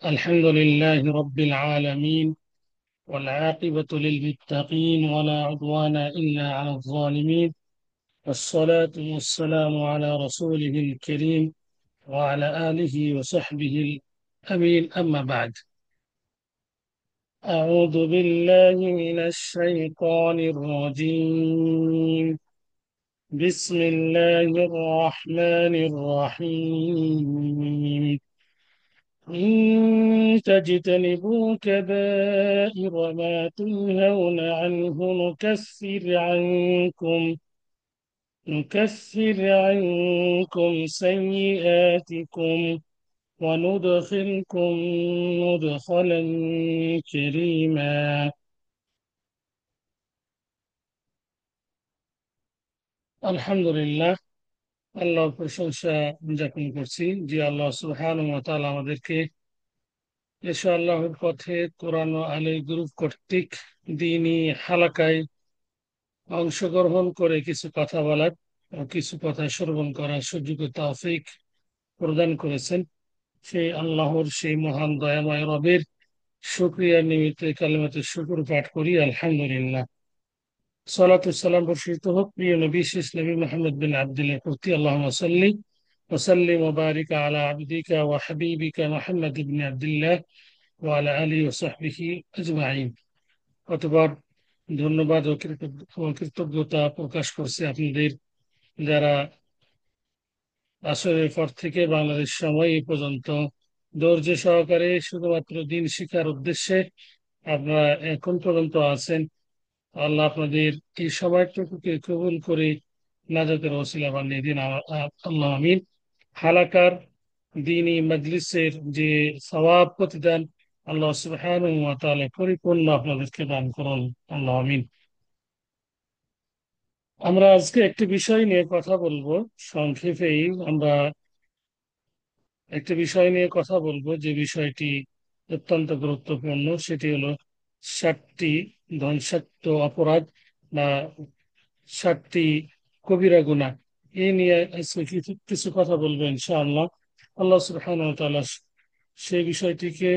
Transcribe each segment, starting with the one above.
الحمد لله رب العالمين، والعاقبة للمتقين ولا عدوان إلا على الظالمين. والصلاة والسلام على رسوله الكريم وعلى آله وصحبه الأمين، أما بعد. أعوذ بالله من الشيطان الرجيم. بسم الله الرحمن الرحيم. إن تجتنبوا كبائر ما تنهون عنه نكفر عنكم سيئاتكم وندخلكم مدخلا كريما. আলহামদুলিল্লাহ, আল্লাহর প্রশংসা জ্ঞাপন করছি যে আল্লাহ সুবহানাহু ওয়া তাআলা আমাদেরকে এসো আল্লাহর পথে কোরআন ও আলী গ্রুপ কর্তৃক দ্বীনি হালাকায় অংশগ্রহণ করে কিছু কথা বলার ও কিছু কথা শ্রবণ করার সুযোগ ও তৌফিক প্রদান করেছেন। সেই আল্লাহর সেই মহান দয়াময় রবের শুকরিয়া নিমিত্তে কালিমাতুশ শুকর পাঠ করি, আলহামদুলিল্লাহ। সালাতু সালাম বর্ষিত হোক প্রিয় নবী শেষ নবী মুহাম্মদ বিন আব্দুল্লাহর প্রতি। আল্লাহুম্মা সাল্লি ওয়া সাল্লিম ওয়া বারিক আলা আবদিকা ওয়া হাবিবিকা মুহাম্মদ ইবনে আব্দুল্লাহ ওয়া আলা আলিহি ওয়া সাহবিহি আজমাইন। কতবার ধন্যবাদ ও কৃতজ্ঞতা প্রকাশ করছি আপনাদের, যারা আসরের পর থেকে বাংলাদেশ সময় এই পর্যন্ত ধৈর্য সহকারে শুধুমাত্র দিন শিক্ষার উদ্দেশ্যে আপনারা এখন পর্যন্ত আছেন। আল্লাহ আপনাদের এই সময়টুকুকে কবুল করে নাজাতের ওসিলা বানিয়ে দিন, আল্লাহ আমিন। হালাকার দ্বীনি মাজলিসের যে সওয়াব প্রতিদান আল্লাহ সুবহানাহু ওয়া তাআলা পরিপূর্ণ আপনাদেরকে দান করুন, আল্লাহ আমিন। আমরা আজকে একটি বিষয় নিয়ে কথা বলবো। সংক্ষেপেই আমরা একটি বিষয় নিয়ে কথা বলবো, যে বিষয়টি অত্যন্ত গুরুত্বপূর্ণ। সেটি হলো 7টি ধ্বংসাত্মক অপরাধ বা 7টি কবিরা গুনাহ। এই নিয়ে আজকে কিছু কিছু কথা বলবো ইনশাআল্লাহ। আল্লাহ সুবহানাহু ওয়া তাআলা সেই বিষয়টিকে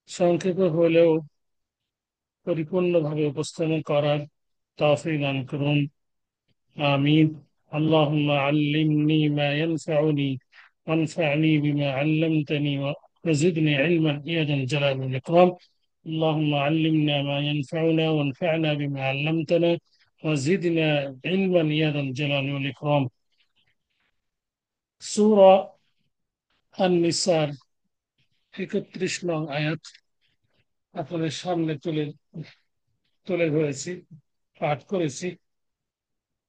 সংক্ষেপে হলেও পরিপূর্ণভাবে উপস্থাপন করার তৌফিক দান করুন, آمين. اللهم علمني ما ينفعني وانفعني بما علمتني وزدني علما يا ذا الجلال والإكرام. اللهم علمنا ما ينفعنا وانفعنا بما علمتنا وزدنا علما يا ذا الجلال والإكرام. سورة النساء 31 নং আয়াত আপনাদের সামনে তুলে তুলে ধরেছি, পাঠ করেছি।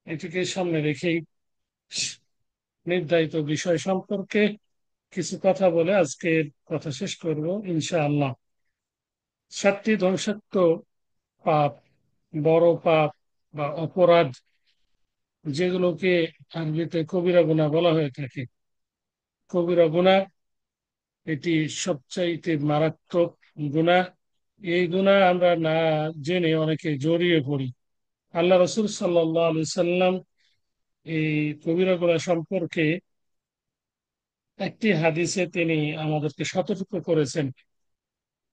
এটিকে সামনে রেখেই নির্ধারিত বিষয় সম্পর্কে কিছু কথা বলে আজকের কথা শেষ করব ইনশাআল্লাহ। 7টি ধ্বংসাত্মক পাপ, বড় পাপ বা অপরাধ, যেগুলোকে আরবিতে কবিরা গুনাহ বলা হয়ে থাকে। কবিরা গুনাহ এটি সবচাইতে মারাত্মক গুনাহ। এই গুনাহ আমরা না জেনে অনেকে জড়িয়ে পড়ি। আল্লাহ রাসূল সাল্লাল্লাহু আলাইহি সাল্লাম এই কবিরা গুনাহ সম্পর্কে একটি হাদিসে তিনি আমাদেরকে সতর্ক করেছেন।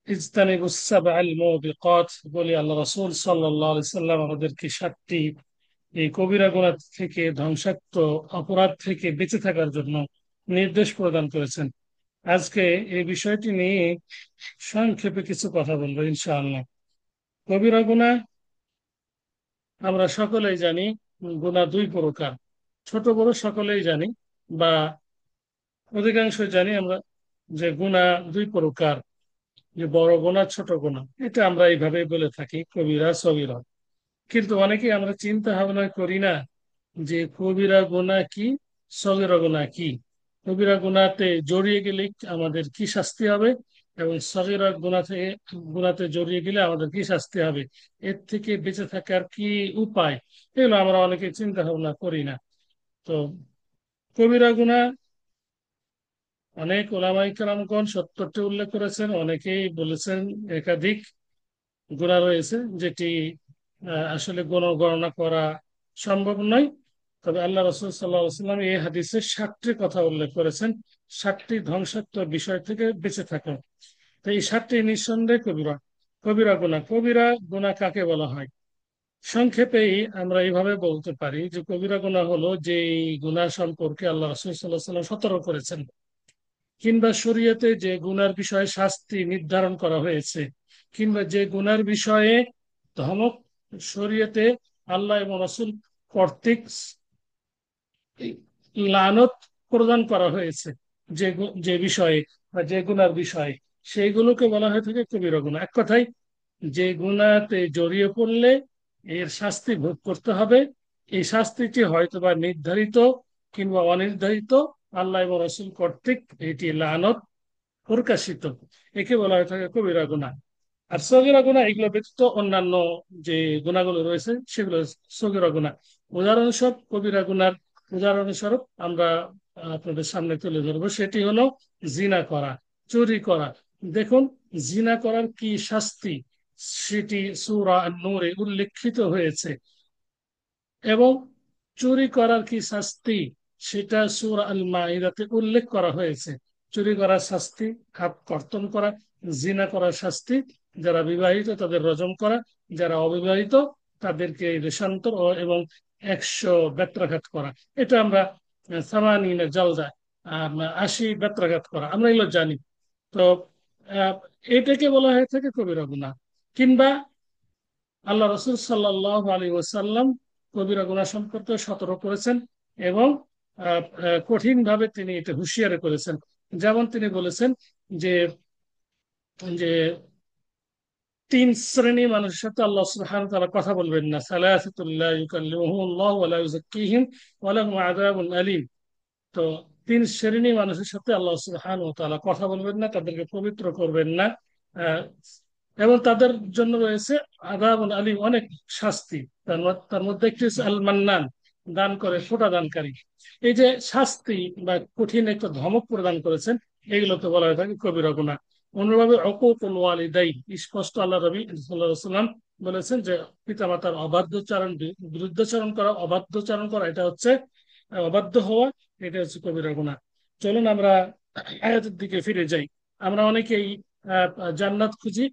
ইজতানিবুস সাবআল মুবিকাত বলে আল্লাহ রাসূল সাল্লাল্লাহু আলাইহি সাল্লাম আমাদেরকে 7টি এই কবিরা গুনাহ থেকে, ধ্বংসাত্মক অপরাধ থেকে বেঁচে থাকার জন্য নির্দেশ প্রদান করেছেন। আজকে এই বিষয়টি নিয়ে সংক্ষেপে কিছু কথা বলবো ইনশাআল্লাহ। কবিরা গুনাহ আমরা সকলেই জানি, গুনাহ দুই প্রকার। ছোট বড় সকলেই জানি, বা অধিকাংশ জানি আমরা, যে গুনাহ দুই প্রকার, যে বড় গুনাহ ছোট গুনাহ। এটা আমরা এইভাবে বলে থাকি, কবিরা সগীরা। কিন্তু অনেকেই আমরা চিন্তা ভাবনা করি না যে কবিরা গুনাহ কি, সগীরা গুনাহ কি। কবিরা গুনাহতে জড়িয়ে গেলে আমাদের কি শাস্তি হবে, এবং সগীরা গুনাহতে জড়িয়ে গেলে আমাদের কি শাস্তি হবে, এর থেকে বেঁচে থাকার কি উপায়, এগুলো আমরা অনেকে চিন্তা ভাবনা করি না। তো কবিরা গুনাহ অনেক ওলামায়ে কেরামগণ 70টি উল্লেখ করেছেন, অনেকেই বলেছেন একাধিক গুনাহ রয়েছে, যেটি আসলে গণনা করা সম্ভব নয়। তবে আল্লাহ রসুল সাল্লাহ সাল্লাম এই হাদিসে 60টি কথা উল্লেখ করেছেন, 60টি ধ্বংসাত্মক বিষয় থেকে বেঁচে থাকা। তো এই 60টি নিঃসন্দেহে কবিরা। কবিরা গুনাহ, কবিরা গুনাহ কাকে বলা হয়? সংক্ষেপেই আমরা এইভাবে বলতে পারি যে কবিরা গুনাহ হলো যে গুনাহ সম্পর্কে আল্লাহ রসুল সাল্লাহ সাল্লাম সতর্ক করেছেন, কিংবা শরীয়তে যে গুনার বিষয়ে শাস্তি নির্ধারণ করা হয়েছে, কিংবা যে গুনার বিষয়ে ধমক শরীয়তে আল্লাহ এবং রসুল কর্তৃক লানত প্রদান করা হয়েছে, যে বিষয়ে বা যে গুনার বিষয়ে, সেইগুলোকে বলা হয়ে থাকে কবিরা গুনাহ। এক কথায়, যে গুনাতে জড়িয়ে পড়লে এর শাস্তি ভোগ করতে হবে, এই শাস্তিটি হয়তোবা নির্ধারিত কিংবা অনির্ধারিত, আল্লাহ এবং রসুল কর্তৃক এটি লানত প্রকাশিত, একে বলা হয়ে থাকে কবিরা গুনাহ। আর সগীরা গুনাহ এগুলো ব্যতীত অন্যান্য যে গুনাহগুলো রয়েছে সেগুলো সগীরা গুনাহ। উদাহরণস্বরূপ কবিরা গুনার উদাহরণস্বরূপ আমরা আপনাদের সামনে তুলে ধরবো, সেটি হলো জিনা করা, চুরি করা। দেখুন, জিনা করার কি শাস্তি সেটি সূরা নূরে উল্লেখিত হয়েছে, এবং চুরি করার কি শাস্তি সেটা সূরা আল মাইদাতে উল্লেখ করা হয়েছে। চুরি করার শাস্তি হাত কর্তন করা, জিনা করার শাস্তি যারা বিবাহিত তাদের রজম করা, যারা অবিবাহিত তাদেরকে দেশান্তর এবং 100 বেত্রাঘাত করা। এটা আমরা সামানিনা জালদা, 80 বেত্রাঘাত করা, আমরা এগুলো জানি। তো আহ, এটাকে বলা হয়ে থাকে কবিরা গুনাহ। কিংবা আল্লাহ রসুল সাল্লাহ আলী ওসাল্লাম কবিরা গুনাহ সম্পর্কে সতর্ক করেছেন, এবং কঠিন ভাবে তিনি এটা হুঁশিয়ারি করেছেন। যেমন তিনি বলেছেন যে যে 3 শ্রেণী মানুষের সাথে আল্লাহ সুবহানাহু ওয়া তাআলা কথা বলবেন না, সালাসাতুল লা ইউকাল্লিমুহুমুল্লাহু ওয়া লা ইউযাক্কিহিম ওয়া লাহুম আযাবুন আলীম। তো 3 শ্রেণী মানুষের সাথে আল্লাহ সুবহানাহু ওয়া তাআলা কথা বলবেন না, তাদেরকে পবিত্র করবেন না, আহ, এবং তাদের জন্য রয়েছে আযাবুন আলীম, অনেক শাস্তি। তার মধ্যে একটি হচ্ছে আল মান্নান, দান করে ফোঁটা দানকারী। এই যে শাস্তি বা কঠিন একটা ধমক প্রদান করেছেন, এগুলোকে বলা হয়ে থাকে কবিরা গুনাহ। অনুরূপভাবে উকুকুল ওয়ালিদাইন, স্পষ্ট আল্লাহ নবী সাল্লাল্লাহু আলাইহি ওয়াসাল্লাম বলেছেন যে পিতামাতার অবাধ্যচারণ, বিরুদ্ধাচরণ করা, অবাধ্যচারণ করা, এটা হচ্ছে অবাধ্য হওয়া, এটা হচ্ছে কবিরা গুনাহ। চলুন আমরা আয়াতের দিকে ফিরে যাই। আমরা অনেকেই জান্নাত খুঁজি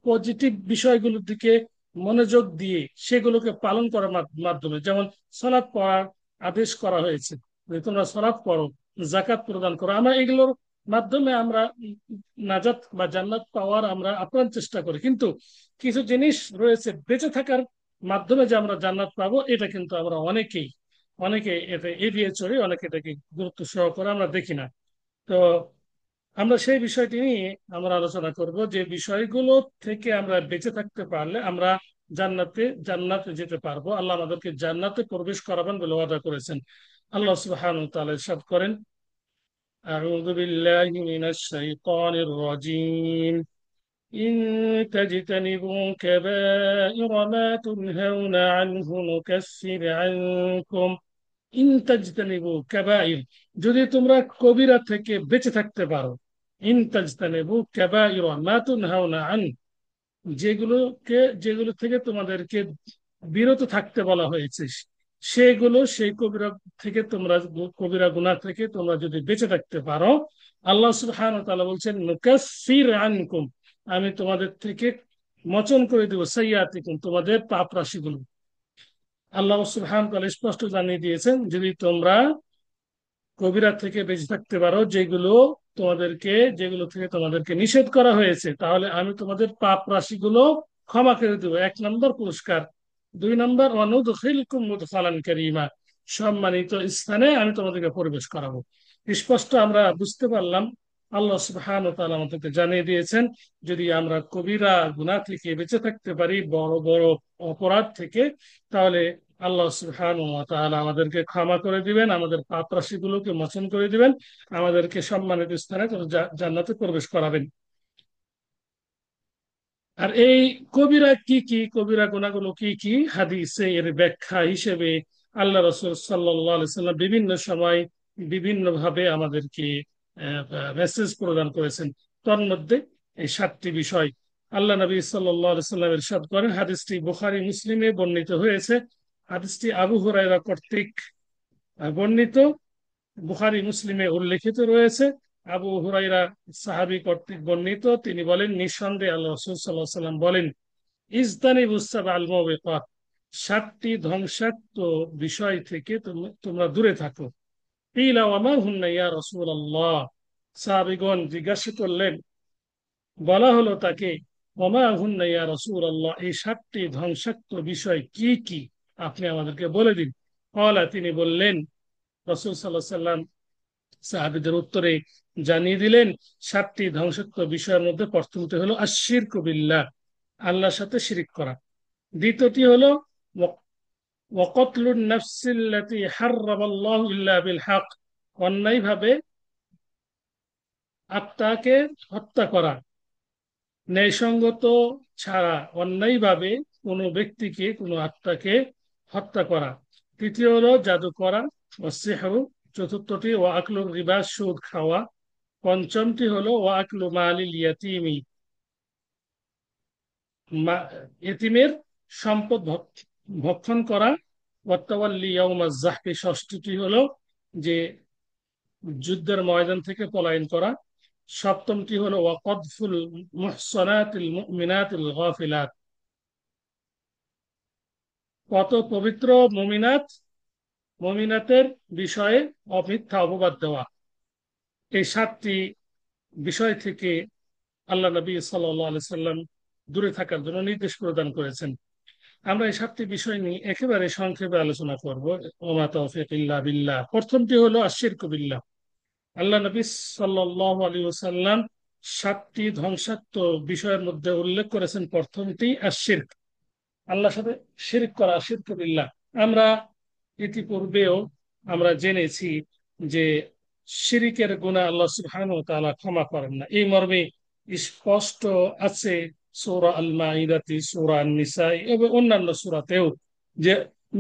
পজিটিভ বিষয়গুলোর দিকে মনোযোগ দিয়ে সেগুলোকে পালন করার মাধ্যমে। যেমন সালাত পড়ার আদেশ করা হয়েছে, যে তোমরা সালাত পড়ো, জাকাত প্রদান করো। আমরা এগুলোর মাধ্যমে আমরা নাজাত বা জান্নাত পাওয়ার আমরা আপ্রাণ চেষ্টা করি, কিন্তু কিছু জিনিস রয়েছে বেঁচে থাকার মাধ্যমে যে আমরা জান্নাত পাবো, এটা কিন্তু আমরা অনেকে এটা এড়িয়ে চলি, অনেকে এটাকে গুরুত্ব সহকারে আমরা দেখি না। তো আমরা সেই বিষয়টি নিয়ে আমরা আলোচনা করব, যে বিষয়গুলো থেকে আমরা বেঁচে থাকতে পারলে আমরা জান্নাতে যেতে পারবো। আল্লাহ আমাদেরকে জান্নাতে প্রবেশ করাবেন বলে ওয়াদা করেছেন। আল্লাহ সুবহানাহু ওয়া তাআলা ইরশাদ করেন, আউযু বিল্লাহি মিনাশ শাইতানির রাজীম, ইন তাজতানিবু কাবাইরা মা তুনহাউনা আনহু নুকাফির আনকুম, ইন তাজতানিবু কাবাইর, যদি তোমরা কবিরা থেকে বেঁচে থাকতে পারো। ইন তাজতানিবু কাবাইরা মা তুনহাউনা আন, যেগুলো থেকে তোমাদেরকে বিরত থাকতে বলা হয়েছে, সেই কবিরা থেকে তোমরা, কবিরা গুনাহ থেকে তোমরা যদি বেঁচে থাকতে পারো, আল্লাহ সুবহানাহু ওয়া তাআলা বলছেন নুকাফির আনকুম, আমি তোমাদের থেকে মোচন করে দেব সাইয়্যাতিকুম, তোমাদের পাপ রাশিগুলো। আল্লাহ সুবহানাহু ওয়া তাআলা স্পষ্ট জানিয়ে দিয়েছেন, যদি তোমরা কবিরা থেকে বেঁচে থাকতে পারো, যেগুলো থেকে তোমাদেরকে নিষেধ করা হয়েছে, তাহলে আমি তোমাদের পাপ রাশিগুলো ক্ষমা করে দেবো। 1 নম্বর পুরস্কার। 2 নম্বর, ওয়ানুদখিলকুম মুদখালান কারীমা, সম্মানিত স্থানে আমি তোমাদেরকে প্রবেশ করাবো। স্পষ্ট আমরা বুঝতে পারলাম, আল্লাহ সুবহানাহু ওয়া তাআলা আমাদেরকে জানিয়ে দিয়েছেন, যদি আমরা কবিরা গুনাহ থেকে বেঁচে থাকতে পারি, বড় বড় অপরাধ থেকে, তাহলে আল্লাহ সুবহানাহু ওয়া তাআলা আমাদেরকে ক্ষমা করে দিবেন, আমাদের পাপ রাশিগুলোকে মোচন করে দিবেন, আমাদেরকে সম্মানিত স্থানে জান্নাতে প্রবেশ করাবেন। আর এই কবিরা গুনাহগুলো কি কি, হাদিসে এর ব্যাখ্যা হিসেবে আল্লাহ রাসূল সাল্লাল্লাহু আলাইহি সাল্লাম বিভিন্ন সময় বিভিন্ন ভাবে আমাদেরকে মেসেজ প্রদান করেছেন। তার মধ্যে এই 7টি বিষয় আল্লাহ নবী সাল্লাল্লাহু আলাইহি সাল্লাম ইরশাদ করেন, হাদিসটি বুখারী মুসলিমে বর্ণিত হয়েছে। হাদিসটি আবু হুরায়রা কর্তৃক বর্ণিত, বুখারী মুসলিমে উল্লেখিত রয়েছে। আবু হুরায়রা সাহাবী কর্তৃক বর্ণিত, তিনি বলেন, নিঃসন্দেহে আল্লাহ রাসূল সাল্লাল্লাহু আলাইহি ওয়াসাল্লাম বলেন, ইজতানিবুস সাবআল মুবিকাত, সাতটি ধ্বংসাত্মক বিষয় থেকে তোমরা দূরে থাকো। কিলা ওয়া মা হুন্না ইয়া রাসূলুল্লাহ, সাহাবীগণ জিজ্ঞাসা করলেন, বলা হলো তাকে, ওয়া মা হুন্না ইয়া রাসূলুল্লাহ, এই সাতটি ধ্বংসাত্মক বিষয় কি কি, আপনি আমাদেরকে বলে দিন। ক্বালা, তিনি বললেন, রাসূল সাল্লাল্লাহু আলাইহি ওয়াসাল্লাম সাহাবীদের উত্তরে জানিয়ে দিলেন, সাতটি ধ্বংসাত্মক বিষয়ের মধ্যে প্রথমটি হলো আশ-শিরকু বিল্লাহ, আল্লাহর সাথে শিরিক করা। দ্বিতীয়টি হলো ওয়াকাতলুন নাফসিল্লাতী হাররামাল্লাহু ইল্লা বিল হক, অন্যায়ভাবে আত্মাকে হত্যা করা, ন্যায়সঙ্গত ছাড়া অন্যায়ভাবে কোনো ব্যক্তিকে, কোনো আত্মাকে হত্যা করা। তৃতীয় হলো জাদু করা ও সিহরু। চতুর্থটি ও আকলুর রিবা, সুদ খাওয়া। পঞ্চমটি হলো ও আকলু মালিল ইয়াতিমি, এতিমের সম্পদ ভক্ষণ করা। ওয়াতাওয়াল্লি ইয়াউমাজ যাহফি, ষষ্ঠটি হলো যে যুদ্ধের ময়দান থেকে পলায়ন করা। সপ্তমটি হলো ওয়াকদফুল মুহসানাতিল মুমিনাতিল গাফিলাত, কত পবিত্র মুমিনাতের বিষয়ে অমিথ্যা অপবাদ দেওয়া। এই সাতটি বিষয় থেকে আল্লাহ নবী সাল্লাল্লাহু আলাইহি সাল্লাম দূরে থাকার জন্য নির্দেশ প্রদান করেছেন। আমরা এই সাতটি বিষয় নিয়ে একেবারে সংক্ষেপে আলোচনা করব। ওমা তৌফিক ইল্লা বিল্লাহ। প্রথমটি হলো আশিরকু বিল্লাহ। আল্লাহ নবী সাল্লাল্লাহু আলাইহি ওয়াসাল্লাম সাতটি ধ্বংসাত্মক বিষয়ের মধ্যে উল্লেখ করেছেন, প্রথমটি আশিরক, আল্লাহর সাথে শিরক করা, শিরকু বিল্লাহ। আমরা ইতিপূর্বেও আমরা জেনেছি যে শিরিকের গুনাহ আল্লাহ সুবহানাহু ওয়া তাআলা ক্ষমা করেন না, এই মর্মে স্পষ্ট আছে সূরা আল মাইদাতে, সূরা আন-নিসা এবং অন্যান্য সূরাতেও, যে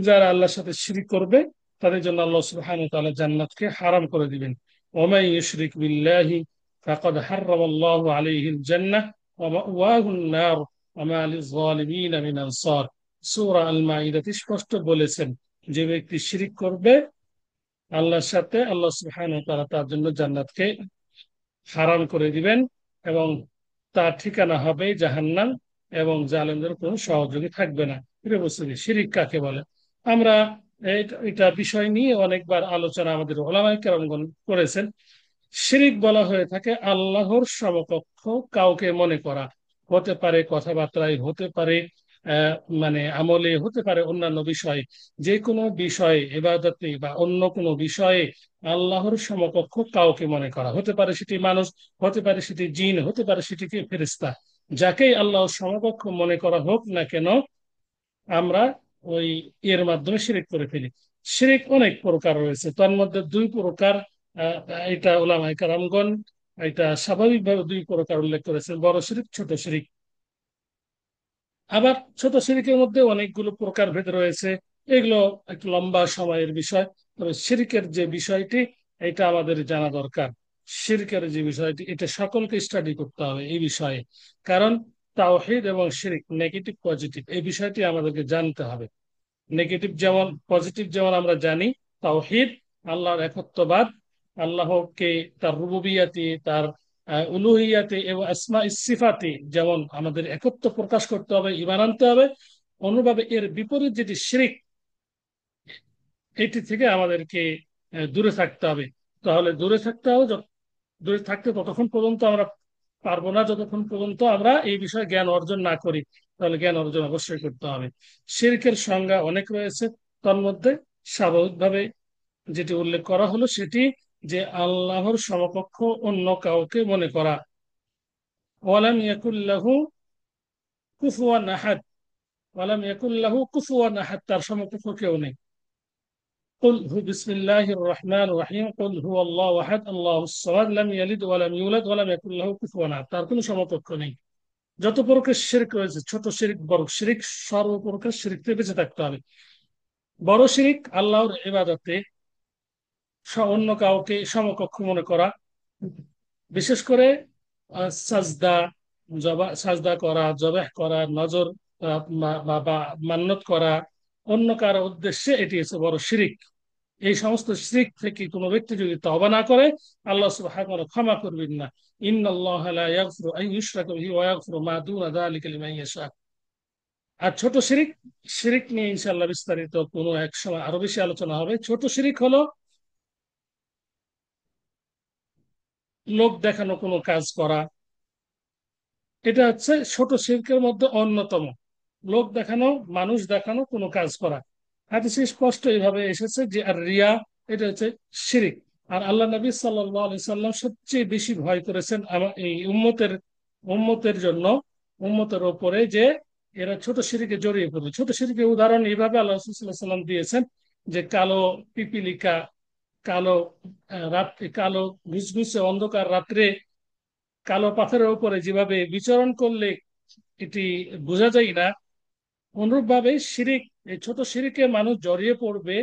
যারা আল্লাহর সাথে শিরিক করবে তাদের জন্য আল্লাহ সুবহানাহু ওয়া তাআলা জান্নাতকে হারাম করে দিবেন। ওয়া মান ইউশরিক বিল্লাহি ফাকাদ হাররামাল্লাহু আলাইহিল জান্নাহ ওয়া মাওয়াহুন নার ওয়া মা লিয-যালিমিন মিন আনসার। সূরা আল মাইদাতে স্পষ্ট বলেছেন, যে ব্যক্তি শিরিক করবে আল্লাহর সাথে, আল্লাহ সুবহানাহু ওয়া তাআলা তার জন্য জান্নাতকে হারাম করে দিবেন এবং তার ঠিকানা হবে জাহান্নাম, এবং জালেমদের কোনো সহযোগী থাকবে না। প্রিয় উপস্থিতি, শিরিক কাকে বলে? আমরা এটা বিষয় নিয়ে অনেকবার আলোচনা আমাদের উলামায়ে কেরামগণ করেছেন। শিরিক বলা হয়ে থাকে আল্লাহর সমকক্ষ কাউকে মনে করা। হতে পারে কথাবার্তায়, হতে পারে আহ মানে আমলে, হতে পারে অন্যান্য বিষয়ে। যে কোনো বিষয়ে, ইবাদতে বা অন্য কোনো বিষয়ে আল্লাহর সমকক্ষ কাউকে মনে করা, হতে পারে সেটি মানুষ, হতে পারে সেটি জিন, হতে পারে সেটি ফেরেশতা। যাকেই আল্লাহর সমকক্ষ মনে করা হোক না কেন, আমরা ওই এর মাধ্যমে শিরিক করে ফেলি। শিরিক অনেক প্রকার রয়েছে, তার মধ্যে দুই প্রকার, আহ, এটা উলামায়ে কেরামগণ এটা স্বাভাবিকভাবে দুই প্রকার উল্লেখ করেছেন, বড় শিরিক, ছোট শিরিক। আবার ছোট শিরিকের মধ্যে অনেকগুলো প্রকার ভেদ রয়েছে, এগুলো একটু লম্বা সময়ের বিষয়। তবে শিরিকের যে বিষয়টি, এটা আমাদের জানা দরকার। শিরকের যে বিষয়টি, এটা সকলকে স্টাডি করতে হবে এই বিষয়ে, কারণ তাওহীদ এবং শিরিক, নেগেটিভ পজিটিভ, এই বিষয়টি আমাদেরকে জানতে হবে। নেগেটিভ যেমন, পজিটিভ যেমন আমরা জানি, তাওহীদ আল্লাহর একত্ববাদ, আল্লাহকে তার রুবুবিয়াতে, তার উলুহিয়াতে এবং আসমা সিফাতে যেমন আমাদের একত্ব প্রকাশ করতে হবে, ঈমান আনতে হবে, অনুভাবে এর বিপরীত যেটি শিরিক, এটি থেকে আমাদেরকে দূরে থাকতে হবে। তাহলে দূরে থাকতে হবে, দূরে থাকতে ততক্ষণ পর্যন্ত আমরা পারবো না যতক্ষণ পর্যন্ত আমরা এই বিষয়ে জ্ঞান অর্জন না করি। তাহলে জ্ঞান অর্জন অবশ্যই করতে হবে। শিরকের সংজ্ঞা অনেক রয়েছে, তার মধ্যে স্বাভাবিকভাবে যেটি উল্লেখ করা হলো সেটি, যে আল্লাহর সমকক্ষ অন্য কাউকে মনে করা। ওয়ালাম ইয়াকুল্লাহু কুফুয়ান আহাদ, ওয়ালাম ইয়াকুল্লাহু কুফুয়ান আহাদ, তার সমকক্ষ কেউ নেই। قل هو بسم الله الرحمن الرحيم قل هو الله احد الله الصمد لم يلد ولم يولد ولم يكن له كفوا احد, তার কোনো সমকক্ষ নেই। যত প্রকার শিরক রয়েছে, ছোট শিরক, বড় শিরক, সর্বপ্রকার শিরক থেকে বেঁচে থাকতে হবে। বড় শিরক আল্লাহর ইবাদতে অন্য কাউকে সমকক্ষ মনে করা, বিশেষ করে সাজদা, সাজদা করা, জবাহ করা, নজর বা মান্নত করা, অন্য কারো উদ্দেশ্যে, এটি হচ্ছে বড় শিরিক। এই সমস্ত শিরক থেকে কোনো ব্যক্তি যদি তওবা না করে, আল্লাহ সুবহানাহু ওয়া তাআলা ক্ষমা করবেন না। ইন্নাল্লাহা লা ইয়াগফিরু আন ইউশরাকা বিহি ওয়া ইয়াগফিরু মা দুনা যালিকা লিমান ইয়াশা। আর ছোট শিরিক, শিরিক নিয়ে ইনশাআল্লাহ বিস্তারিত কোনো এক সময় আরো বেশি আলোচনা হবে। ছোট শিরিক হলো লোক দেখানো কোনো কাজ করা। এটা হচ্ছে ছোট শিরকের মধ্যে অন্যতম, লোক দেখানো, মানুষ দেখানো কোনো কাজ করা। হাদিসে স্পষ্ট এইভাবে এসেছে যে আর রিয়া, এটা হচ্ছে শিরিক। আর আল্লাহ নবী সাল্লাল্লাহু আলাইহি সাল্লাম সবচেয়ে বেশি ভয় করেছেন আমার এই উম্মতের জন্য, উম্মতের ওপরে, যে এরা ছোট শিরিকে জড়িয়ে পড়বে। ছোট শিরিকের উদাহরণ এইভাবে আল্লাহ রাসূল সাল্লাল্লাহু আলাইহি সাল্লাম দিয়েছেন যে কালো পিপিলিকা, কালো রাত্রি, কালো ঘুসঘুসে অন্ধকার রাত্রে কালো পাথরের উপরে যেভাবে বিচরণ করলে এটি বোঝা যায় না, অনুরূপ ভাবে শিরিক, এই ছোট শিরিকে মানুষ জড়িয়ে পড়বে।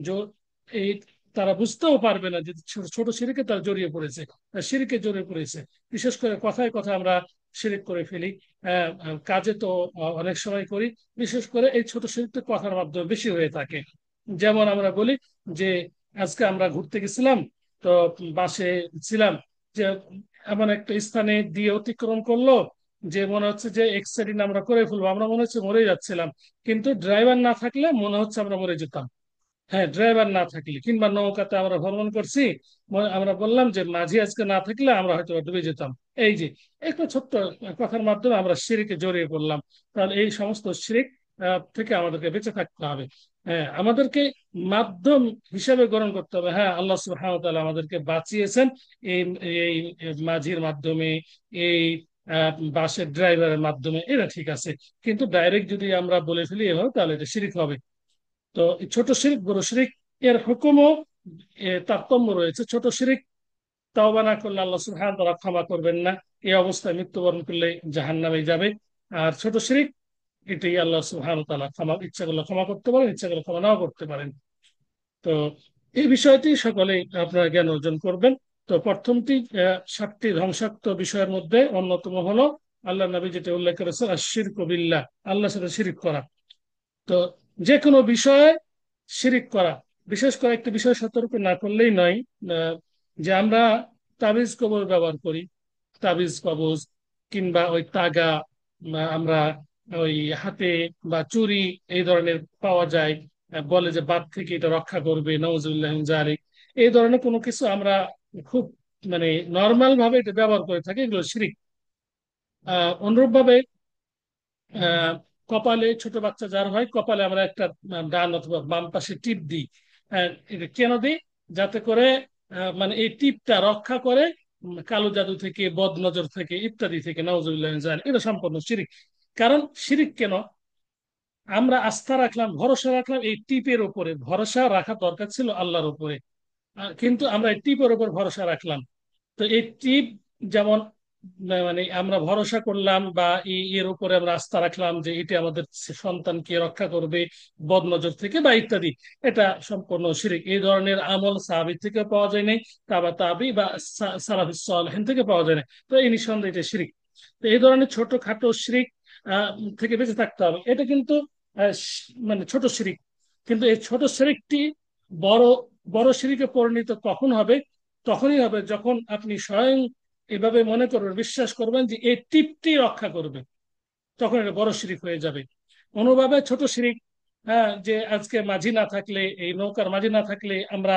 জ- এই তারা বুঝতেও পারবে না যে ছোট ছোট শিরিকে তারা জড়িয়ে পড়েছে, শিরিকে জড়িয়ে পড়েছে। বিশেষ করে কথায় কথা আমরা শিরিক করে ফেলি, কাজে তো অনেক সময় করি। বিশেষ করে এই ছোট শিরিকটা কথার মাধ্যমে বেশি হয়ে থাকে। যেমন আমরা বলি যে আজকে আমরা ঘুরতে গেছিলাম, তো বাসে ছিলাম, যে এমন একটা স্থানে দিয়ে অতিক্রম করলো যে মনে হচ্ছে যে এক্সিডেন্ট আমরা করে ফেলবো, আমরা মনে হচ্ছে মরে যাচ্ছিলাম। কিন্তু ড্রাইভার না থাকলে মনে হচ্ছে আমরা মরে যেতাম। হ্যাঁ, ড্রাইভার না থাকলে, কিংবা নৌকাতে আমরা ভ্রমণ করছি, আমরা বললাম যে মাঝি আজকে না থাকলে আমরা হয়তো ডুবে যেতাম। এই যে একটা ছোট্ট কথার মাধ্যমে আমরা শিরকে জড়িয়ে পড়লাম। তাহলে এই সমস্ত শিরিক থেকে আমাদেরকে বেঁচে থাকতে হবে। হ্যাঁ, আমাদেরকে মাধ্যম হিসেবে গ্রহণ করতে হবে। হ্যাঁ, আল্লাহ সুবহানাহু ওয়া তাআলা আমাদেরকে বাঁচিয়েছেন এই এই মাঝির মাধ্যমে, এই বাসের ড্রাইভারের মাধ্যমে, এটা ঠিক আছে। কিন্তু ডাইরেক্ট যদি আমরা বলে ফেলি এভাবে, তাহলে এটা শিরিক হবে। তো এই ছোট শিরিক বড় শিরিক এর হুকুমও তারতম্য রয়েছে। ছোট শিরিক তাওবা না করলে আল্লাহ সুবহানাহু ওয়া তাআলা ক্ষমা করবেন না, এই অবস্থায় মৃত্যুবরণ করলে জাহান্নামে যাবে। আর ছোট শিরিক, এটাই আল্লাহ সুবহানাহু ওয়া তাআলা ক্ষমা, ইচ্ছা করলে ক্ষমা করতে পারেন, ইচ্ছা করলে ক্ষমা নাও করতে পারেন। তো এই বিষয়টি সকলে আপনারা জ্ঞান অর্জন করবেন। তো প্রথমটি, 7টি ধ্বংসাত্মক বিষয়ের মধ্যে অন্যতম হলো আল্লাহ নবী যেটা উল্লেখ করেছেন আশ-শিরকু বিল্লাহ, আল্লাহর সাথে শিরিক করা। তো যে কোনো বিষয়ে শিরিক করা, বিশেষ করে একটি বিষয় সতর্ক না করলেই নয়, আহ, যে আমরা তাবিজ কবজ ব্যবহার করি, তাবিজ কবজ কিংবা ওই তাগা, আমরা ওই হাতে বা চুড়ি এই ধরনের পাওয়া যায়, বলে যে বাত থেকে এটা রক্ষা করবে, নওজুবিল্লাহ মিন যালিক। এই ধরনের কোনো কিছু আমরা খুব মানে নর্মাল ভাবে এটা ব্যবহার করে থাকি, এগুলো শিরিক। অনুরূপ ভাবে আহ কপালে, ছোট বাচ্চা যার হয় কপালে আমরা একটা ডান অথবা বাম পাশে টিপ দিই। এটা কেন দিই? যাতে করে মানে এই টিপটা রক্ষা করে কালো জাদু থেকে, বদ নজর থেকে, ইত্যাদি থেকে, নাউজুবিল্লাহ মিন যালিক। এটা সম্পূর্ণ শিরিক। কারণ শিরিক কেন? আমরা আস্থা রাখলাম, ভরসা রাখলাম এই টিপের উপরে, ভরসা রাখা দরকার ছিল আল্লাহর উপরে, কিন্তু আমরা এই টিপের উপর ভরসা রাখলাম। তো এই টিপ যেমন মানে আমরা ভরসা করলাম বা এর উপরে আমরা আস্থা রাখলাম যে এটি আমাদের সন্তানকে রক্ষা করবে বদনজর থেকে বা ইত্যাদি, এটা সম্পূর্ণ শিরিক। এই ধরনের আমল সাহাবী থেকে পাওয়া যায় নাই, তাবা তাবি বা সালাফিস সালেহিন থেকে পাওয়া যায় না। তো এই নিঃসন্দেহে এটা শিরিক। তো এই ধরনের ছোটখাটো শিরিক আহ, থেকে বেঁচে থাকতে হবে। এটা কিন্তু মানে ছোট শিরিক। কিন্তু এই ছোট শিরিকটি বড় বড় শিরিকে পরিণত কখন হবে? তখনই হবে যখন আপনি স্বয়ং এভাবে মনে করবেন, বিশ্বাস করবেন যে এই টিপটি রক্ষা করবে, তখন এটা বড় শিরিক হয়ে যাবে। অনুভাবে ছোট শিরিক, হ্যাঁ, যে আজকে মাঝি না থাকলে, এই নৌকার মাঝি না থাকলে আমরা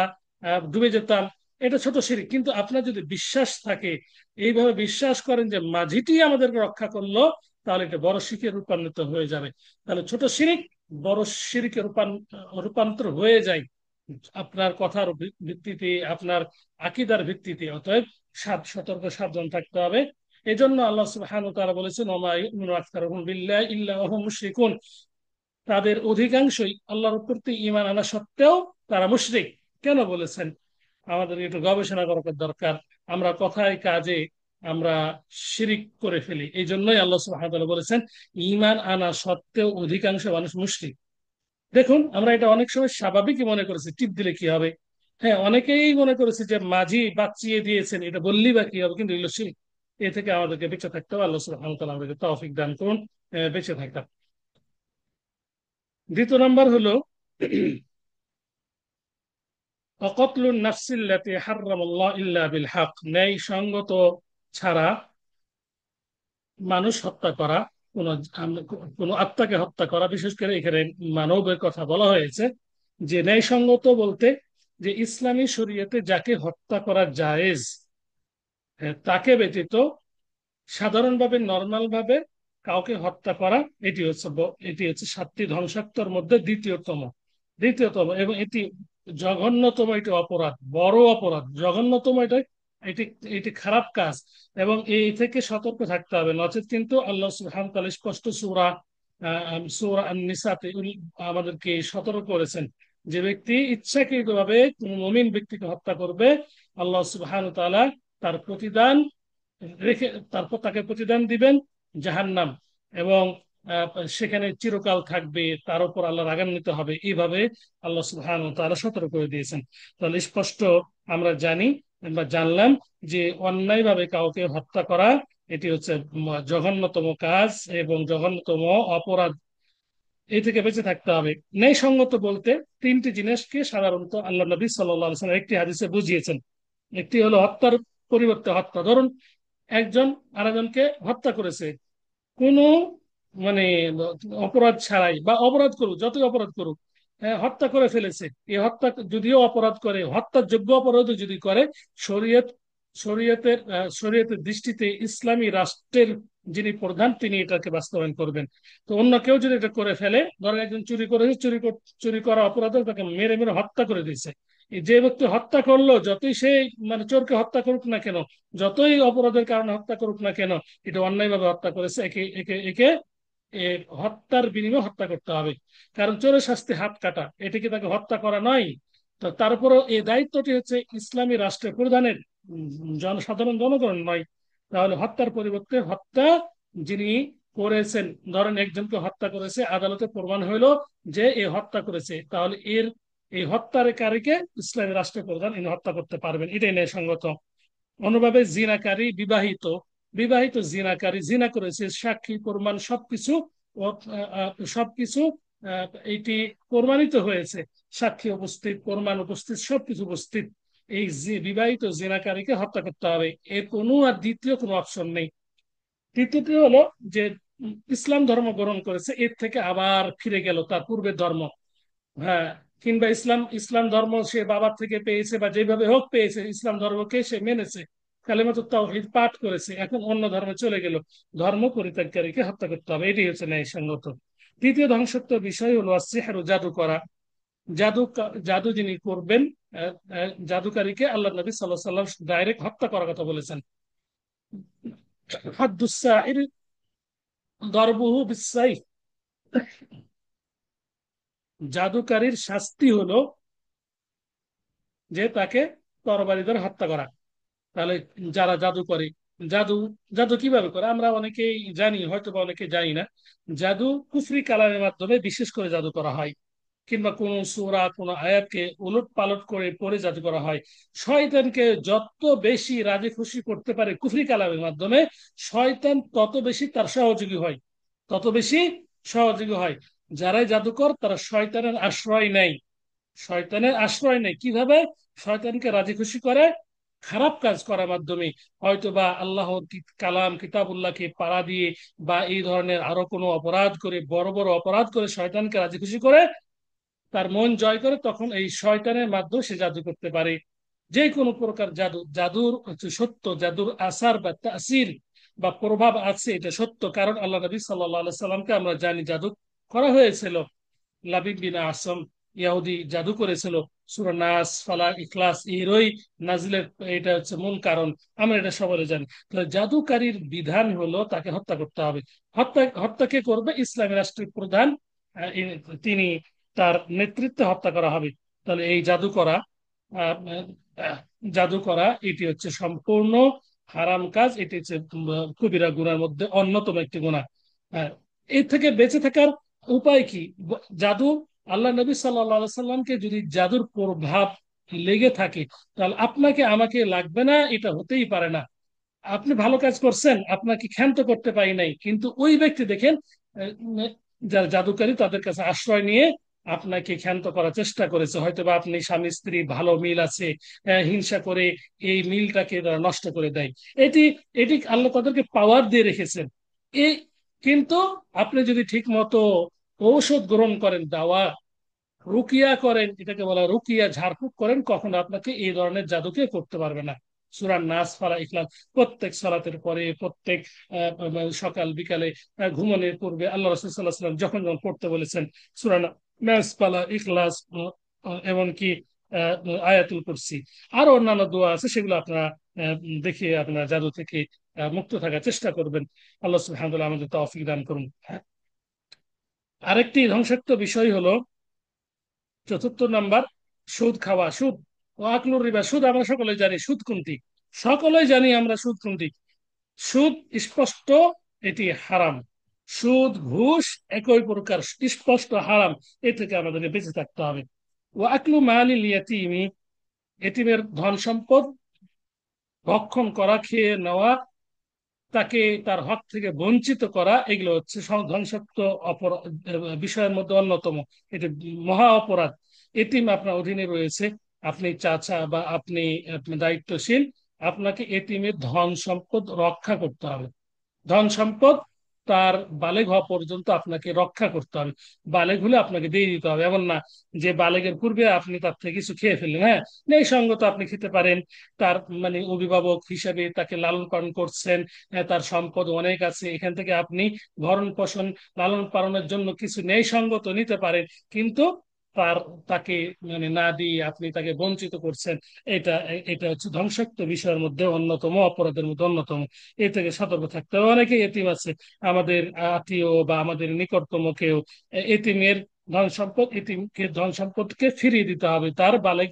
ডুবে যেতাম, এটা ছোট শিরিক। কিন্তু আপনার যদি বিশ্বাস থাকে, এইভাবে বিশ্বাস করেন যে মাঝিটি আমাদেরকে রক্ষা করলো, তাহলে এটা বড় শিরকে রূপান্তরিত হয়ে যাবে। তাহলে ছোট শিরিক বড় শিরকে রূপান্তর হয়ে যায় আপনার কথার ভিত্তিতে, আপনার আকীদার ভিত্তিতে। অতএব সতর্ক সাবধান থাকতে হবে। এই জন্য আল্লাহ সুবহানাহু ওয়া তাআলা বলেছেন, ওমা ইউমিনু আকতারুহুম বিল্লাহি ইল্লা ওয়া হুম মুশরিকুন, তাদের অধিকাংশই আল্লাহর প্রতি ঈমান আনা সত্ত্বেও তারা মুশরিক। কেন বলেছেন? আমাদের একটু গবেষণা করার দরকার। আমরা কথায় কাজে আমরা শিরিক করে ফেলি, এই জন্যই আল্লাহ সুবহানাহু ওয়া তাআলা বলেছেন ঈমান আনা সত্ত্বেও অধিকাংশ মানুষ মুশরিক। দেখুন, আমরা এটা অনেক সময় স্বাভাবিকই মনে করেছি, টিপ দিলে কি হবে। হ্যাঁ, অনেকেই মনে করেছে যে মাঝি বাঁচিয়ে দিয়েছেন, এটা বললেই বা কি হবে, কিন্তু এগুলো শিরক। এ থেকে আমাদেরকে বেঁচে থাকতে হবে। আল্লাহ সুবহানাহু ওয়া তাআলা আমাদেরকে তৌফিক দান করুন বেঁচে থাকতে। দ্বিতীয় নাম্বার হলো অকতলুন নাফসিল্লাতি হারামাল্লাহ ইল্লা বিল হক, ন্যায় সঙ্গত ছাড়া মানুষ হত্যা করা, কোন কোন আত্মাকে হত্যা করা, বিশেষ করে এখানে মানবের কথা বলা হয়েছে। যে ন্যায়সঙ্গত বলতে যে ইসলামী শরীয়তে যাকে হত্যা করা জায়েজ, তাকে ব্যতীত সাধারণভাবে নর্মাল ভাবে কাউকে হত্যা করা, এটি হচ্ছে 7টি ধ্বংসাত্মর মধ্যে দ্বিতীয়তম এবং এটি জঘন্যতম, এটি অপরাধ, বড় অপরাধ, জঘন্যতম। এটি এটি খারাপ কাজ এবং এই থেকে সতর্ক থাকতে হবে, নচেত কিন্তু আল্লাহ সুবহানাহু ওয়া তাআলা স্পষ্ট সূরা আন-নিসাতে আমাদেরকে সতর্ক করেছেন যে ব্যক্তি ইচ্ছাকৃতভাবে কোন মুমিন ব্যক্তিকে হত্যা করবে, আল্লাহ সুবহানাহু ওয়া তাআলা তার প্রতিদান রেখে তারপর তাকে প্রতিদান দিবেন জাহান্নাম, এবং সেখানে চিরকাল থাকবে, তার উপর আল্লাহ রাগান্বিত হবে, এইভাবে আল্লাহ সুবহানাহু ওয়া তাআলা সতর্ক করে দিয়েছেন। তাহলে স্পষ্ট আমরা জানলাম যে অন্যায়ভাবে কাউকে হত্যা করা এটি হচ্ছে জঘন্যতম কাজ এবং জঘন্যতম অপরাধ। এই থেকে বেঁচে থাকতে হবে। ন্যায়সঙ্গত বলতে 3টি জিনিসকে সাধারণত আল্লাহ নবী সাল্লাল্লাহু আলাইহি ওয়াসাল্লাম একটি হাদিসে বুঝিয়েছেন। একটি হলো হত্যার পরিবর্তে হত্যা। ধরুন একজন আরেকজনকে হত্যা করেছে, কোনো মানে অপরাধ ছাড়াই, বা অপরাধ করুক, যতই অপরাধ করুক, হত্যা করে ফেলেছে। এই হত্যা যদিও অপরাধ করে, হত্যার যোগ্য অপরাধ যদি করে, শরীয়ত শরীয়তের দৃষ্টিতে ইসলামী রাষ্ট্রের যিনি প্রধান তিনি এটাকে বাস্তবায়ন করবেন। তো অন্য কেউ যদি এটা করে ফেলে, ধরেন একজন চুরি করেছে, চুরি করা অপরাধে তাকে মেরে মেরে হত্যা করে দিয়েছে, এই যে ব্যক্তি হত্যা করলো, যতই সে চোরকে হত্যা করুক না কেন, যতই অপরাধের কারণে হত্যা করুক না কেন, এটা অন্যায়ভাবে হত্যা করেছে, একে একে একে এ হত্যার বিনিময়ে হত্যা করতে হবে। কারণ চোরের শাস্তি হাত কাটা, এটা কি তাকে হত্যা করা নয়? তো তারপরও এই দায়িত্বটি হচ্ছে ইসলামী রাষ্ট্রের প্রধানের, সাধারণ জনগণ নয়। তাহলে হত্যার পরিবর্তে হত্যা যিনি করেছেন, ধরেন একজনকে হত্যা করেছে, আদালতে প্রমাণ হইলো যে এ হত্যা করেছে, তাহলে এই হত্যাকারীকে ইসলামী রাষ্ট্রের প্রধান ইনি হত্যা করতে পারবেন, এটাই ন্যায়সঙ্গত। অনুভাবে জিনাকারী, বিবাহিত বিবাহিত জিনাকারী, জিনা করেছে, সাক্ষী প্রমাণ সবকিছু সবকিছু এটি প্রমাণিত হয়েছে, সাক্ষী উপস্থিত, প্রমাণ উপস্থিত, সবকিছু উপস্থিত, এই বিবাহিত জিনাকারীকে হত্যা করতে হবে। এর কোনো আর দ্বিতীয় কোনো অপশন নেই। তৃতীয়টি হলো যে ইসলাম ধর্ম গ্রহণ করেছে, এর থেকে আবার ফিরে গেল তার পূর্বের ধর্ম, হ্যাঁ, কিংবা ইসলাম ইসলাম ধর্ম সে বাবার থেকে পেয়েছে বা যেভাবে হোক পেয়েছে, ইসলাম ধর্মকে সে মেনেছে, কালিমাতুত তাওহীদ পাঠ করেছে, এখন অন্য ধর্মে চলে গেল, ধর্ম পরিত্যাগকারীকে হত্যা করতে হবে, এটাই হচ্ছে ন্যায়সঙ্গত। তৃতীয় ধ্বংসাত্মক বিষয় হলো সিহরু, জাদু করা। জাদু জাদু যিনি করবেন, জাদুকারীকে আল্লাহ নবী সাল্লাল্লাহু আলাইহি ওয়াসাল্লাম ডাইরেক্ট হত্যা করার কথা বলেছেন। হাদ্দুস সাহির দরবুহু বিসাইফ, জাদুকারীর শাস্তি হলো যে তাকে তরবারি দ্বারা হত্যা করা। তাহলে যারা জাদু করে, জাদু জাদু কিভাবে করে আমরা অনেকেই জানি, হয়তো বা অনেকে জানি না। জাদু কুফরি কালামের মাধ্যমে বিশেষ করে জাদু করা হয়, কিংবা কোন সূরা কোন আয়াতকে উলট পালট করে পড়ে জাদু করা হয়। শয়তানকে যত বেশি রাজি খুশি করতে পারে কুফরি কালামের মাধ্যমে, শয়তান তত বেশি তার সহযোগী হয়, তত বেশি সহযোগী হয়। যারাই জাদুকর তারা শয়তানের আশ্রয় নেই। কিভাবে? শয়তানকে রাজি খুশি করে খারাপ কাজ করার মাধ্যমে, হয়তো বা আল্লাহর কালাম কিতাবুল্লাহকে পাড়া দিয়ে, বা এই ধরনের আরো কোনো অপরাধ করে, বড় বড় অপরাধ করে শয়তানকে রাজি খুশি করে তার মন জয় করে, তখন এই শয়তানের মাধ্যমে সে জাদু করতে পারে। যে কোনো প্রকার জাদুর হচ্ছে সত্য, জাদুর আসার বা তাসির বা প্রভাব আছে, এটা সত্য। কারণ আল্লাহ নবী সাল্লাল্লাহু আলাইহি সাল্লামকে আমরা জানি জাদু করা হয়েছিল। লাবিব বিন আসম ইয়াহুদি জাদু করেছিল। সূরা নাস, ফালাক, ইখলাস এরই নাজিলের এটা হচ্ছে মূল কারণ, আমরা এটা সবাই জানি। তাহলে জাদুকারীর বিধান হলো তাকে হত্যা করতে হবে। হত্যা কে করবে? ইসলামী রাষ্ট্রের প্রধান, তিনি, তার নেতৃত্বে হত্যা করা হবে। তাহলে এই আহ, আহ, জাদু করা এটি হচ্ছে সম্পূর্ণ হারাম কাজ, এটি হচ্ছে কবিরা গুনার মধ্যে অন্যতম একটি গুনাহ। এর থেকে বেঁচে থাকার উপায় কি? জাদু, আল্লাহ নবী সাল্লাল্লাহু আলাইহি সাল্লামকে যদি জাদুর প্রভাব লেগে থাকে, তাহলে আপনাকে আমাকে লাগবে না, এটা হতেই পারে না। আপনি ভালো কাজ করছেন, আপনাকে ক্ষান্ত করতে পারি নাই, কিন্তু ওই ব্যক্তি দেখেন যারা জাদুকারী তাদের কাছে আশ্রয় নিয়ে আপনাকে ক্ষান্ত করার চেষ্টা করেছে। হয়তো বা আপনি স্বামী স্ত্রী ভালো মিল আছে, হিংসা করে এই মিলটাকে তারা নষ্ট করে দেয়। এটি এটি আল্লাহ তাদেরকে পাওয়ার দিয়ে রেখেছেন। এই কিন্তু আপনি যদি ঠিক মতো ঔষধ গ্রহণ করেন, দাওয়া রুকিয়া করেন, এটাকে বলা হয় রুকিয়া, ঝাড়ফুঁক করেন, কখনো আপনাকে এই ধরনের জাদুকে করতে পারবে না। সূরা নাস, ফালা, ইখলাস প্রত্যেক সালাতের পরে, প্রত্যেক সকাল বিকালে, ঘুমানোর পূর্বে আল্লাহ রাসূল সাল্লাল্লাহু আলাইহি ওয়াসাল্লাম যখন যখন পড়তে বলেছেন সূরা নাস, ফালা, ইখলাস, এমনকি আহ, আয়াতুল কুরসি, আরো অন্যান্য দোয়া আছে, সেগুলো আপনারা দেখে আপনারা জাদু থেকে মুক্ত থাকার চেষ্টা করবেন। আল্লাহ সুবহানাহু ওয়া তাআলা আমাদের তৌফিক দান করুন। আরেকটি ধ্বংসাত্মক বিষয় হলো, চতুর্থ নাম্বার, সুদ খাওয়া। সুদ ও আকলুর রিবা, সুদ আমরা সকলে জানি সুদ কোনটি, সকলেই জানি আমরা সুদ কোনটি। সুদ স্পষ্ট, এটি হারাম। সুদ ঘুষ একই প্রকার স্পষ্ট হারাম। এ থেকে আমাদেরকে বেঁচে থাকতে হবে। ও আকলু মালিল ইয়াতীমি, এতিমের ধন সম্পদ ভক্ষণ করা, খেয়ে নেওয়া, তাকে তার হক থেকে বঞ্চিত করা, এগুলো হচ্ছে ধ্বংসাত্মক অপরাধ বিষয়ের মধ্যে অন্যতম। এটি মহা অপরাধ। এতিম আপনার অধীনে রয়েছে, আপনি চাচা বা আপনি আপনি দায়িত্বশীল, আপনাকে এতিমের ধন সম্পদ রক্ষা করতে হবে। ধন সম্পদ তার বালেগ হওয়া পর্যন্ত আপনাকে রক্ষা করতে হবে। বালেগ হলে আপনাকে দিয়ে দিতে হবে, এমন না যে বালেগের পূর্বে আপনি তার থেকে কিছু খেয়ে ফেললেন। হ্যাঁ, এই সঙ্গত আপনি খেতে পারেন, তার মানে অভিভাবক হিসেবে তাকে লালন পালন করছেন, তার সম্পদ অনেক আছে, এখান থেকে আপনি ভরণ পোষণ, লালন পালনের জন্য কিছু ন্যায় সঙ্গত নিতে পারেন। কিন্তু তার তাকে মানে না দিয়ে আপনি তাকে বঞ্চিত করছেন, এটা এটা হচ্ছে ধ্বংসাত্মক বিষয়ের মধ্যে অন্যতম, অপরাধের মধ্যে অন্যতম। এ থেকে সতর্ক থাকতে হবে। অনেকে এতিম আছে, আমাদের আত্মীয় বা আমাদের নিকটতম কেউ, এতিমের ধন সম্পদ, এতিমকে ধন সম্পদকে ফিরিয়ে দিতে হবে তার বালেগ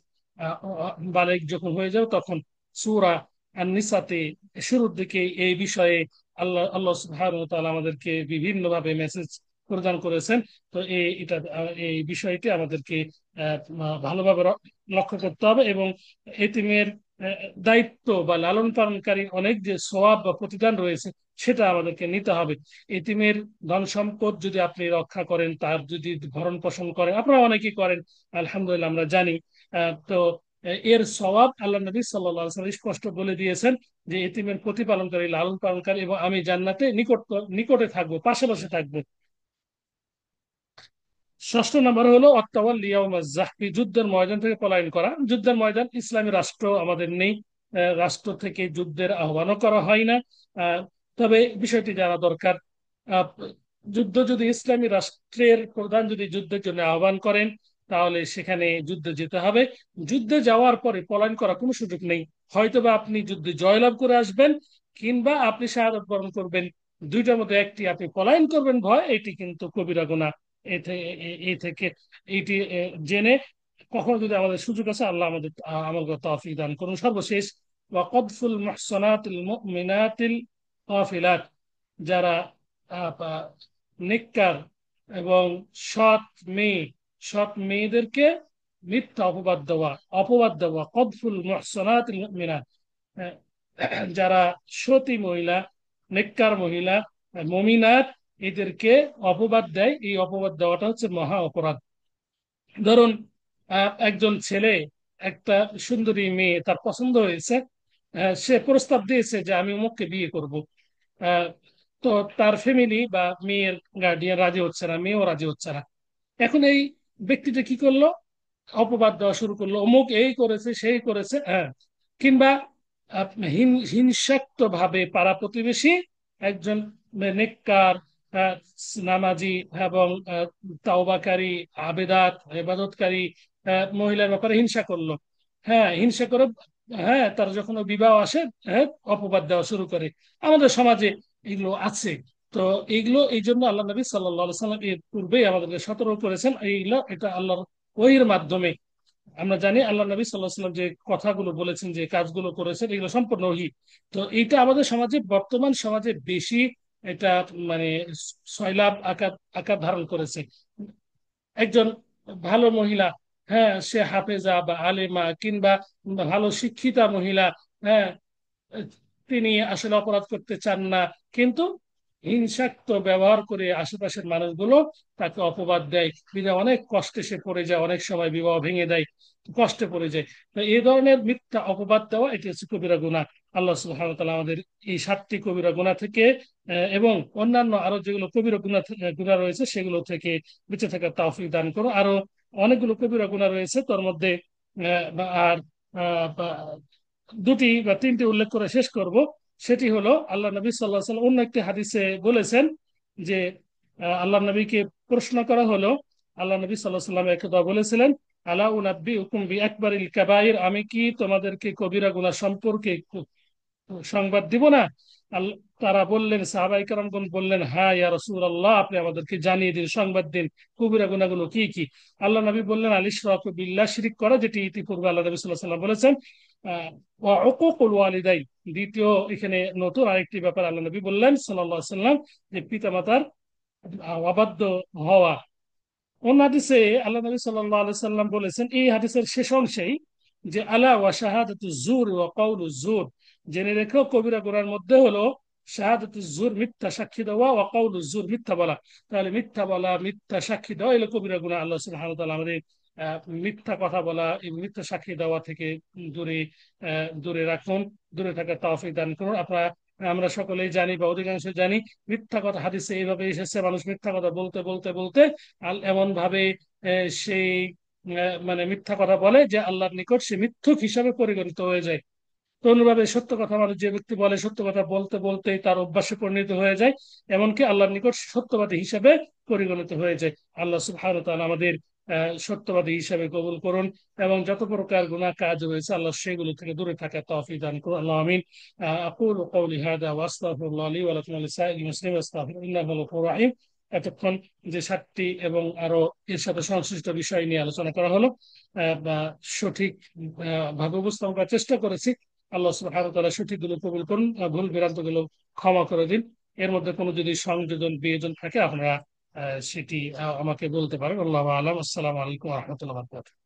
বালেগ যখন হয়ে যাবে তখন। সূরা আন-নিসাতে শুরুর দিকে এই বিষয়ে আল্লাহ সুবহানাহু ওয়া তাআলা আমাদেরকে বিভিন্ন ভাবে মেসেজ প্রদান করেছেন। তো এই বিষয়টি আমাদেরকে ভালোভাবে লক্ষ্য করতে হবে, এবং এতিমের আহ, দায়িত্ব বা লালন পালনকারী অনেক যে সওয়াব বা প্রতিদান রয়েছে, সেটা আমাদেরকে নিতে হবে। এতিমের ধন সম্পদ যদি আপনি রক্ষা করেন, তার যদি ভরণ পোষণ করেন, আপনারা অনেকেই করেন, আলহামদুলিল্লাহ আমরা জানি। তো এর সওয়াব আল্লাহ নবী সাল্লাল্লাহু আলাইহি ওয়াসাল্লাম স্পষ্ট বলে দিয়েছেন যে এতিমের প্রতিপালনকারী, লালন পালনকারী, এবং আমি জান্নাতে নিকটে থাকবো, পাশাপাশি থাকবো। ষষ্ঠ নম্বর হলো অত্তাওয়াল্লি ইয়াউমাজ জাহফি, যুদ্ধের ময়দান থেকে পলায়ন করা। যুদ্ধের ময়দান, ইসলামী রাষ্ট্র আমাদের নেই, রাষ্ট্র থেকে যুদ্ধের আহ্বানও করা হয় না। আহ, তবে বিষয়টি জানা দরকার, আহ, যুদ্ধ যদি ইসলামী রাষ্ট্রের প্রধান যদি যুদ্ধের জন্য আহ্বান করেন, তাহলে সেখানে যুদ্ধে যেতে হবে। যুদ্ধে যাওয়ার পরে পলায়ন করার কোনো সুযোগ নেই। হয়তোবা আপনি যুদ্ধে জয়লাভ করে আসবেন, কিংবা আপনি শাহাদাত বরণ করবেন। দুইটার মধ্যে একটি, আপনি পলায়ন করবেন ভয়, এটি কিন্তু কবিরা গুনাহ। এই থেকে এইটি জেনে, কখনো যদি আমাদের সুযোগ আছে, আল্লাহ আমাদের আমাকে তৌফিক দান করুন। সর্বশেষ, ওয়াকদফুল মুহসানাতিল মুমিনাতিল গাফিলাত, যারা নেককার এবং সৎ মেয়ে, সৎ মেয়েদেরকে মিথ্যা অপবাদ দেওয়া, কদফুল মুহসানাতিল মুমিনাত, যারা সতী মহিলা, নেককার মহিলা, মমিনাত, এদেরকে অপবাদ দেয়, এই অপবাদ দেওয়াটা হচ্ছে মহা অপরাধ। ধরুন, একজন ছেলে একটা সুন্দরী মেয়ে তার পছন্দ হয়েছে, সে প্রস্তাব দিয়েছে যে আমি অমুককে বিয়ে করব। আহ, তো তার ফ্যামিলি বা মেয়ের গার্ডিয়ান রাজি হচ্ছে না, মেয়েও রাজি হচ্ছে না। এখন এই ব্যক্তিটা কি করলো? অপবাদ দেওয়া শুরু করলো, অমুক এই করেছে, সেই করেছে। হ্যাঁ, কিংবা হিংসাত্মক ভাবে পাড়া প্রতিবেশী একজন নেককার, আহ, নামাজি এবং তাওবাকারী, আবেদাত ইবাদতকারী মহিলার ব্যাপারে হিংসা করলো। হ্যাঁ, হিংসা করে, হ্যাঁ, তার যখন ও বিবাহ আসে, হ্যাঁ, অপবাদ দেওয়া শুরু করে। আমাদের সমাজে এগুলো আছে। তো এইগুলো এই জন্য আল্লাহ নবী সাল্লাল্লাহু আলাইহি সাল্লাম এর পূর্বেই আমাদেরকে সতর্ক করেছেন। এইগুলো এটা আল্লাহর ওহির মাধ্যমে আমরা জানি। আল্লাহ নবী সাল্লাল্লাহু আলাইহি সাল্লাম যে কথাগুলো বলেছেন, যে কাজগুলো করেছেন, এগুলো সম্পূর্ণ ওহী। তো এইটা আমাদের সমাজে, বর্তমান সমাজে বেশি এটা মানে সয়লাব আকার আকার ধারণ করেছে। একজন ভালো মহিলা, হ্যাঁ, সে হাফেজা বা আলেমা কিংবা ভালো শিক্ষিতা মহিলা, হ্যাঁ, তিনি আসলে অপরাধ করতে চান না, কিন্তু হিংসাত্মক ব্যবহার করে আশেপাশের মানুষগুলো তাকে অপবাদ দেয়, বিধায় অনেক কষ্টে সে পড়ে যায়, অনেক সময় বিবাহ ভেঙে দেয়, কষ্টে পড়ে যায়। তো এই ধরনের মিথ্যা অপবাদ দেওয়া এটি হচ্ছে কবিরা গুনাহ। আল্লাহ সুবহানাহু ওয়া তাআলা আমাদের এই 7টি কবিরা গুনাহ থেকে এবং অন্যান্য আরো যেগুলো কবিরা গুনাহ গুনাহ রয়েছে সেগুলো থেকে বেঁচে থাকার তৌফিক দান করো। আরো অনেকগুলো কবিরা গুনাহ রয়েছে তোর মধ্যে, আর বা দুটি বা তিনটি উল্লেখ করে শেষ করব। সেটি হলো, আল্লাহ নবী সাল্লাহ সাল্লাম অন্য একটি হাদিসে বলেছেন যে আল্লাহ নবীকে প্রশ্ন করা হলো, আল্লাহ নবী সাল্লাহ সাল্লাম একদা বলেছিলেন, আলা উনাব্বি হুকুম বি আকবারিল কাবাইর, আমি কি তোমাদেরকে কবিরা গুনাহ সম্পর্কে সংবাদ দিব না? তারা বললেন, সাহাবাই কারামগণ বললেন, হ্যাঁ ইয়া রাসূলুল্লাহ, আপনি আমাদেরকে জানিয়ে দিন, সংবাদ দিন, কবিরা গুনাহগুলো কি কি? আল্লাহ নবী বললেন, আল ইশরাকু বিল্লাহ, শিরিক করা, যেটি ইতিপূর্বে আল্লাহ নবী সাল্লাল্লাহু আলাইহি ওয়াসাল্লাম বলেছেন। ওয়া উকুকুল ওয়ালিদাইন, দ্বিতীয় এখানে নতুন আরেকটি ব্যাপার আল্লাহ নবী বললেন সাল্লাল্লাহু আলাইহি ওয়াসাল্লাম, যে পিতামাতার অবাধ্য হওয়া। অন্য হাদিসে আল্লাহ নবী সাল্লাল্লাহু আলাইহি সাল্লাম বলেছেন, এই হাদিসের শেষ অংশেই, যে আলা ওয়া শাহাদাতু জুর ওয়া কাউলু জুর, জেনে রেখো কবিরা গুনার মধ্যে হলো শাহাদাতু জুর, মিথ্যা সাক্ষী দেওয়া, ওয়া কাউলু জুর, মিথ্যা বলা। তাহলে মিথ্যা বলা, মিথ্যা সাক্ষী দেওয়া এগুলো কবিরা গুনাহ। আল্লাহ সুবহানাহু ওয়া তাআলা আমাদের মিথ্যা কথা বলা, এই মিথ্যা সাক্ষী দেওয়া থেকে দূরে দূরে রাখুন, দূরে থাকার তৌফিক দান করুন। আমরা সকলেই জানি বা অধিকাংশ জানি, মিথ্যা কথা হাদিসে এইভাবে এসেছে, মানুষ মিথ্যা কথা বলতে বলতে বলতে এমন ভাবে সেই মানে মিথ্যা কথা বলে যে আল্লাহর নিকট সে মিথ্যুক হিসাবে পরিগণিত হয়ে যায়। তো অনুভাবে সত্য কথা মানুষ, যে ব্যক্তি বলে সত্য কথা বলতে বলতে তার অভ্যাসে পরিণত হয়ে যায়, এমনকি আল্লাহর নিকট সত্যবাদী হিসাবে পরিগণিত হয়ে যায়। আল্লাহ সুবহানাহু ওয়া তাআলা আমাদের সত্যবাদী হিসাবে কবুল করুন, এবং যত প্রকার গুনাহ কাজ রয়েছে আল্লাহ সেগুলো থেকে দূরে থাকার তৌফিক দান করুন। আল্লাহ আমিন। আকুলু কওলি হাদা ওয়া আস্তাগফিরুল্লাহ লি ওয়া লাকুম ওয়া লিসাইরিল মুসলিমিন আস্তাগফিরুহু ইন্নাহু হুয়াল গফুরুর রাহিম। এতক্ষণ যে 7টি এবং আরো এর সাথে সংশ্লিষ্ট বিষয় নিয়ে আলোচনা করা হলো, বা সঠিক ভাবে উপস্থাপন করার চেষ্টা করেছি। আল্লাহ সুবহানাহু ওয়া তাআলা সঠিকগুলো কবুল করুন, ভুল ভ্রান্ত গুলো ক্ষমা করে দিন। এর মধ্যে কোনো যদি সংযোজন বিয়োজন থাকে আপনারা সেটি আমাকে বলতে পারেন। আল্লাহু আ'লাম। আসসালামু আলাইকুম ওয়া রাহমাতুল্লাহি ওয়া বারাকাতুহু।